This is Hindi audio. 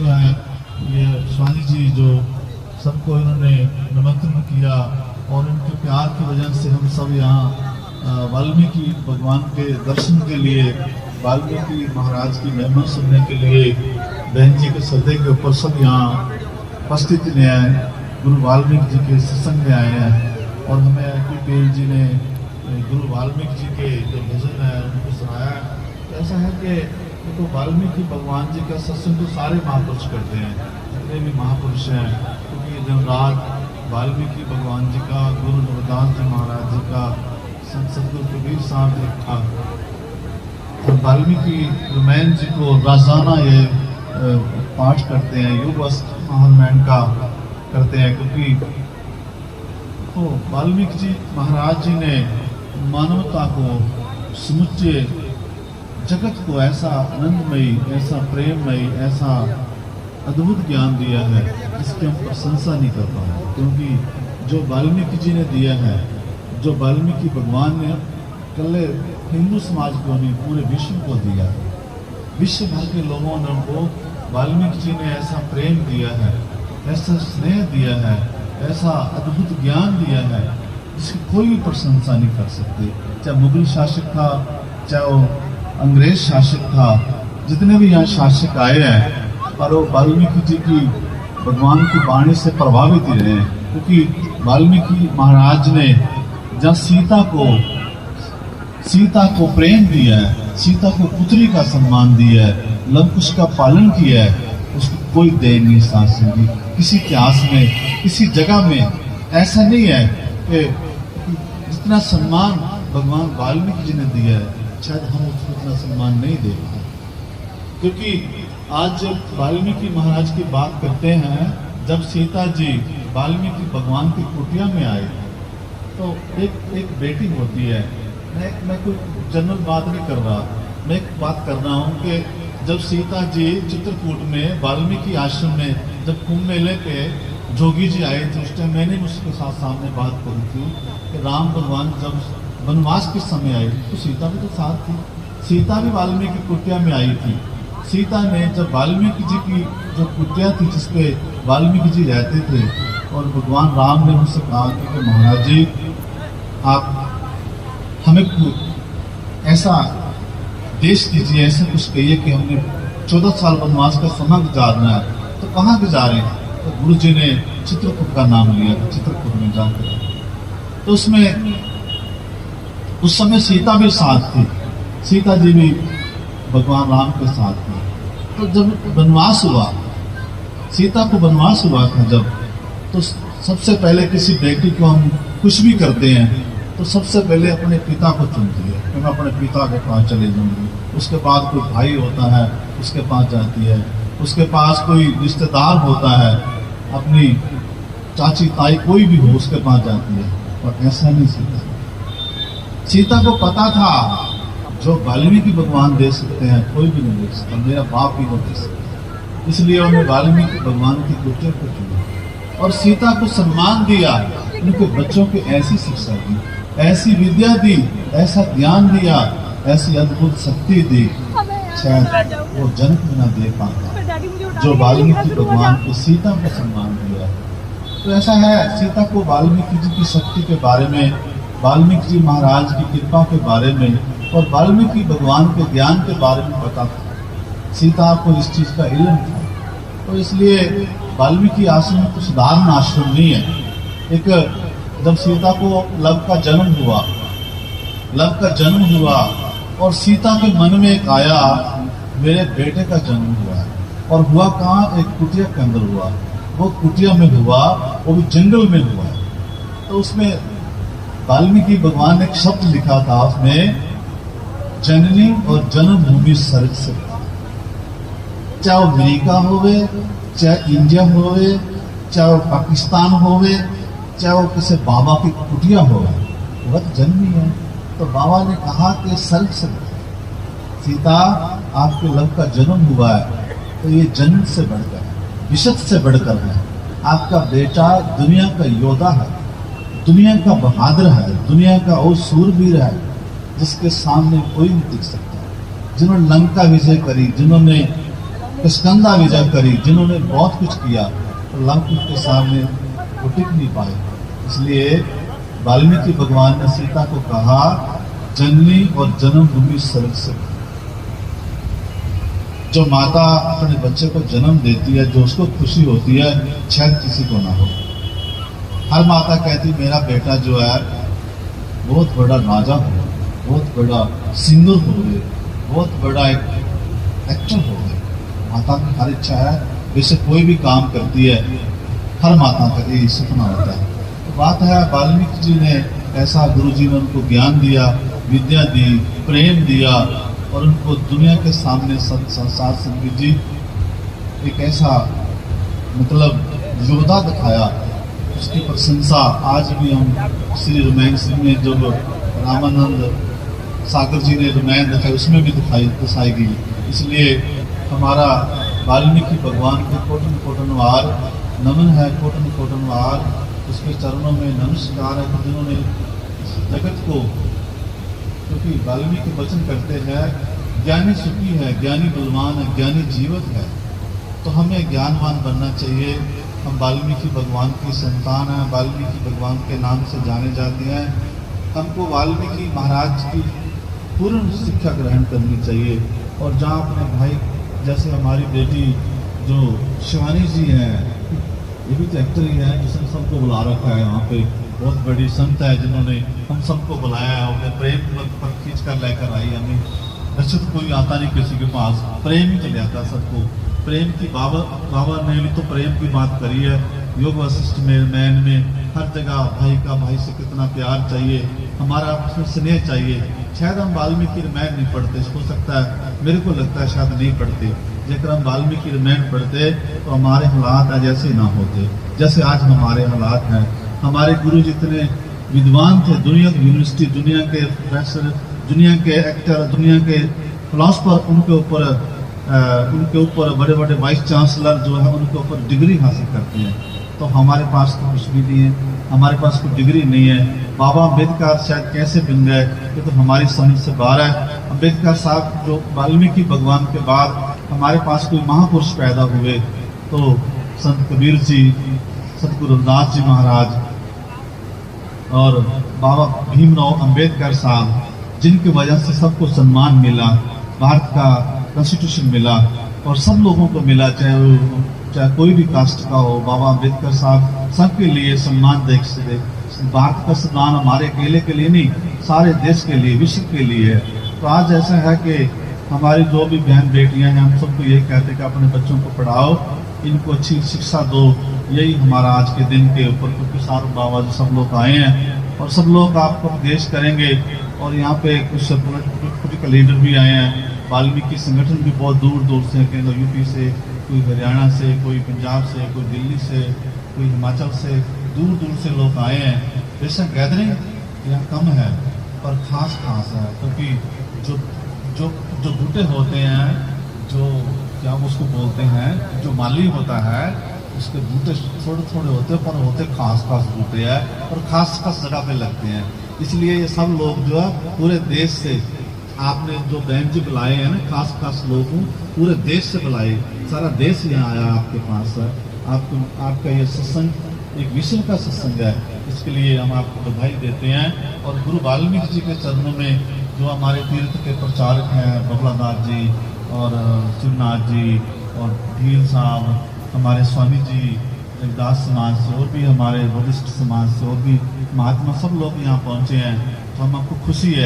जो है ये स्वामी जी जो सबको इन्होंने निमंत्रण किया और इनके प्यार की वजह से हम सब यहाँ वाल्मीकि भगवान के दर्शन के लिए, वाल्मीकि महाराज की महिमा सुनने के लिए बहन जी के श्रद्धे के ऊपर सब यहाँ उपस्थित में आए, गुरु वाल्मीकि जी के सत्संग में आए हैं। और हमें पीपीएल जी ने गुरु वाल्मीकि जी के जो भजन है उनको सुनाया। तो ऐसा है कि तो वाल्मीकि भगवान जी का सत्संग तो सारे महापुरुष करते हैं, जितने भी महापुरुष हैं, क्योंकि दिन रात वाल्मीकि भगवान जी का, गुरु रविदास जी महाराज जी का, संत सतगुरु कबीर साहब जी का, और वाल्मीकि रामायण जी को रोजाना ये पाठ करते हैं, योग रामायण का करते हैं। क्योंकि तो वाल्मीकि जी महाराज जी ने मानवता को, समुचे जगत को ऐसा आनंदमयी, ऐसा प्रेममयी, ऐसा अद्भुत ज्ञान दिया है जिसकी हम प्रशंसा नहीं कर पाए। क्योंकि जो वाल्मीकि जी ने दिया है, जो वाल्मीकि भगवान ने कल हिंदू समाज को नहीं, पूरे विश्व को दिया है। विश्व भर के लोगों ने उनको, वाल्मीकि जी ने ऐसा प्रेम दिया है, ऐसा स्नेह दिया है, ऐसा अद्भुत ज्ञान दिया है जिसकी कोई भी प्रशंसा नहीं कर सकते। चाहे मुगल शासक था, चाहे वो अंग्रेज शासक था, जितने भी यहाँ शासक आए हैं, पर वो वाल्मीकि जी की भगवान की वाणी से प्रभावित ही रहे। क्योंकि वाल्मीकि महाराज ने जहाँ सीता को प्रेम दिया है, सीता को पुत्री का सम्मान दिया है, लंकुश का पालन किया है, उसको कोई दे नहीं साथ। किसी इतिहास में, किसी जगह में ऐसा नहीं है कि जितना सम्मान भगवान वाल्मीकि जी ने दिया है, शायद हम उसको इतना सम्मान नहीं दे पाए। क्योंकि आज जब वाल्मीकि महाराज की बात करते हैं, जब सीता जी वाल्मीकि भगवान की कुटिया में आए, तो एक बेटी होती है। मैं कोई जनरल बात नहीं कर रहा, मैं एक बात कर रहा हूँ कि जब सीता जी चित्रकूट में वाल्मीकि आश्रम में जब कुंभ मेले पे जोगी जी आए थे, उस टाइम मैंने उसके साथ सामने बात करी थी कि राम भगवान जब वनवास के समय आए तो सीता भी तो साथ थी। सीता भी वाल्मीकि कुटिया में आई थी। सीता ने जब वाल्मीकि जी की जो कुटिया थी जिसपे वाल्मीकि जी रहते थे, और भगवान राम ने उनसे कहा कि महाराज जी आप हमें ऐसा देश दीजिए, ऐसे कुछ कहिए कि हमने 14 साल वनवास का समय गुजारना है। तो कहाँ गुजारे? तो गुरु जी ने चित्रकूट का नाम लिया था, चित्रकूट में जाकर। तो उसमें उस समय सीता भी साथ थी, सीता जी भी भगवान राम के साथ थी। तो जब वनवास हुआ, सीता को वनवास हुआ था जब, तो सबसे पहले किसी बेटी को हम कुछ भी करते हैं तो सबसे पहले अपने पिता को चुनती है कि मैं अपने पिता के पास चले जाऊंगी। उसके बाद कोई भाई होता है उसके पास जाती है, उसके पास कोई रिश्तेदार होता है, अपनी चाची ताई कोई भी हो उसके पास जाती है। और ऐसा नहीं सीता को पता था जो वाल्मीकि भगवान दे सकते हैं कोई भी नहीं दे सकता, मेरा बाप भी नहीं दे सकता। इसलिए उन्होंने वाल्मीकि भगवान की कुटिया को चुना और सीता को सम्मान दिया, उनके बच्चों को ऐसी शिक्षा दी, ऐसी विद्या दी, ऐसा ज्ञान दिया, ऐसी अद्भुत शक्ति दी, शायद वो जन्म भी न दे पाता जो वाल्मीकि भगवान को सीता को सम्मान दिया। तो ऐसा है, सीता को वाल्मीकि जी की शक्ति के बारे में, वाल्मीकि जी महाराज की कृपा के बारे में और वाल्मीकि भगवान के ज्ञान के बारे में पता था। सीता को इस चीज का इल्म था। तो इसलिए वाल्मीकि आश्रम कुछ साधारण आश्रम नहीं है। एक जब सीता को लव का जन्म हुआ और सीता के मन में एक आया मेरे बेटे का जन्म हुआ है, और हुआ कहाँ? एक कुटिया के अंदर हुआ। वो कुटिया में हुआ, वो भी जंगल में हुआ। तो उसमें वाल्मीकि भगवान ने एक शब्द लिखा था, उसमें जननी और जन्मभूमि स्वर्ग से। चाहे वो अमेरिका होवे, चाहे इंडिया होवे, चाहे वो पाकिस्तान होवे, चाहे वो किसी बाबा की कुटिया हो, वह तो जन्म ही है। तो बाबा ने कहा कि स्वर्ग से सीता आपके लव का जन्म हुआ है, तो ये जन्म से बढ़कर है, विशद से बढ़कर है। आपका बेटा दुनिया का योद्धा है, दुनिया का बहादुर है, दुनिया का वो सूरवीर है जिसके सामने कोई नहीं टिक सकता। जिन्होंने लंका विजय करी, जिन्होंने स्कंदा विजय करी, जिन्होंने बहुत कुछ किया, तो लंकुश के सामने वो टिक नहीं पाए। इसलिए वाल्मीकि भगवान ने सीता को कहा, जननी और जन्मभूमि स्वर्ग से। जो माता अपने बच्चे को जन्म देती है, जो उसको खुशी होती है, शायद किसी को ना हो। हर माता कहती मेरा बेटा जो है बहुत बड़ा राजा हो, बहुत बड़ा सिंगर हो, बहुत बड़ा एक एक्टर हो। माता की हर इच्छा है, वैसे कोई भी काम करती है, हर माता का यही सपना होता है। तो बात है, वाल्मीकि जी ने ऐसा, गुरु जी ने उनको ज्ञान दिया, विद्या दी, प्रेम दिया, और उनको दुनिया के सामने साथ संगीत जी एक ऐसा मतलब योद्धा दिखाया, उसकी प्रशंसा आज भी हम श्री रामायण में जो रामानंद सागर जी ने रामायण दिखाई, उसमें भी दिखाई गई। इसलिए हमारा वाल्मीकि भगवान को कोटन कोटन वार नमन है, कोटन कोटन वार उसके चरणों में नमस्कार है, जिन्होंने इस जगत को, क्योंकि वाल्मीकि वचन करते हैं ज्ञानी सुखी है, ज्ञानी बलवान है, ज्ञानी जीवित है। तो हमें ज्ञानवान बनना चाहिए। हम वाल्मीकि भगवान की संतान हैं, वाल्मीकि भगवान के नाम से जाने जाते हैं। हमको वाल्मीकि महाराज की पूर्ण शिक्षा ग्रहण करनी चाहिए। और जहाँ अपने भाई, जैसे हमारी बेटी जो शिवानी जी हैं, ये भी तो एक्टर ही है, जिसने सबको बुला रखा है। यहाँ पे बहुत बड़ी संत है, जिन्होंने हम सबको बुलाया है, उन्हें प्रेम पर खींच कर लेकर आई हमें। वैसे तो कोई आता नहीं किसी के पास, प्रेम ही चले आता सबको। प्रेम की बाबा ने भी तो प्रेम की बात करी है, योग वशिष्ठ में, मैन में, हर जगह भाई का भाई से कितना प्यार चाहिए, हमारा आपस में स्नेह चाहिए। शायद हम वाल्मीकि रामायण नहीं पढ़ते, हो सकता है, मेरे को लगता है शायद नहीं पढ़ते। जेकर हम वाल्मीकि रामायण पढ़ते तो हमारे हालात आज ऐसे ना होते जैसे आज हमारे हालात हैं। हमारे गुरु जितने विद्वान थे, दुनिया की यूनिवर्सिटी, दुनिया के प्रोफेसर, दुनिया के एक्टर, दुनिया के फिलोसफर, उनके ऊपर बड़े बड़े वाइस चांसलर जो है, उनके ऊपर डिग्री हासिल करते हैं। तो हमारे पास तो कुछ भी नहीं है, हमारे पास कोई डिग्री नहीं है। बाबा अम्बेडकर शायद कैसे बन गए, ये तो हमारी समझ से बाहर है। अम्बेडकर साहब जो वाल्मीकि भगवान के बाद हमारे पास कोई महापुरुष पैदा हुए तो संत कबीर जी, सतगुरु रविदास जी महाराज और बाबा भीमराव अम्बेडकर साहब, जिनकी वजह से सबको सम्मान मिला, भारत का कॉन्स्टिट्यूशन मिला और सब लोगों को मिला, चाहे कोई भी कास्ट का हो। बाबा अम्बेडकर साहब सबके लिए सम्मान देख सके। भारत का सम्मान हमारे अकेले के लिए नहीं, सारे देश के लिए, विश्व के लिए है। तो आज ऐसा है कि हमारी जो भी बहन बेटियां हैं, हम सबको यही कहते हैं कि अपने बच्चों को पढ़ाओ, इनको अच्छी शिक्षा दो। यही हमारा आज के दिन के ऊपर, क्योंकि सारे बाबा जी सब लोग आए हैं और सब लोग आपको उपदेश करेंगे। और यहाँ पे कुछ पॉलिटिकल लीडर भी आए हैं, वाल्मीकि संगठन भी बहुत दूर दूर से, कहीं यूपी से, कोई हरियाणा से, कोई पंजाब से, कोई दिल्ली से, कोई हिमाचल से, दूर दूर से लोग आए हैं। बेशक गैदरिंग यहाँ कम है पर खास है, क्योंकि जो बूटे होते हैं, जो क्या उसको बोलते हैं, जो माली होता है, उसके बूटे थोड़े थोड़े होते हैं पर होते खास बूटे हैं और खास जगह पे लगते हैं। इसलिए ये सब लोग जो है पूरे देश से, आपने जो बहन जी बुलाए हैं ना, खास लोग पूरे देश से बुलाए, सारा देश यहाँ आया आपके पास है। आपका ये सत्संग एक विश्व का सत्संग है, इसके लिए हम आपको बधाई देते हैं। और गुरु वाल्मीकि जी के चरणों में जो हमारे तीर्थ के प्रचारक हैं, बबलादास जी और शिवनाथ जी और ढील साहब, हमारे स्वामी जी रविदास समाज से, और भी हमारे वरिष्ठ समाज से, और भी महात्मा, सब लोग यहाँ पहुँचे हैं। तो हम आपको खुशी है।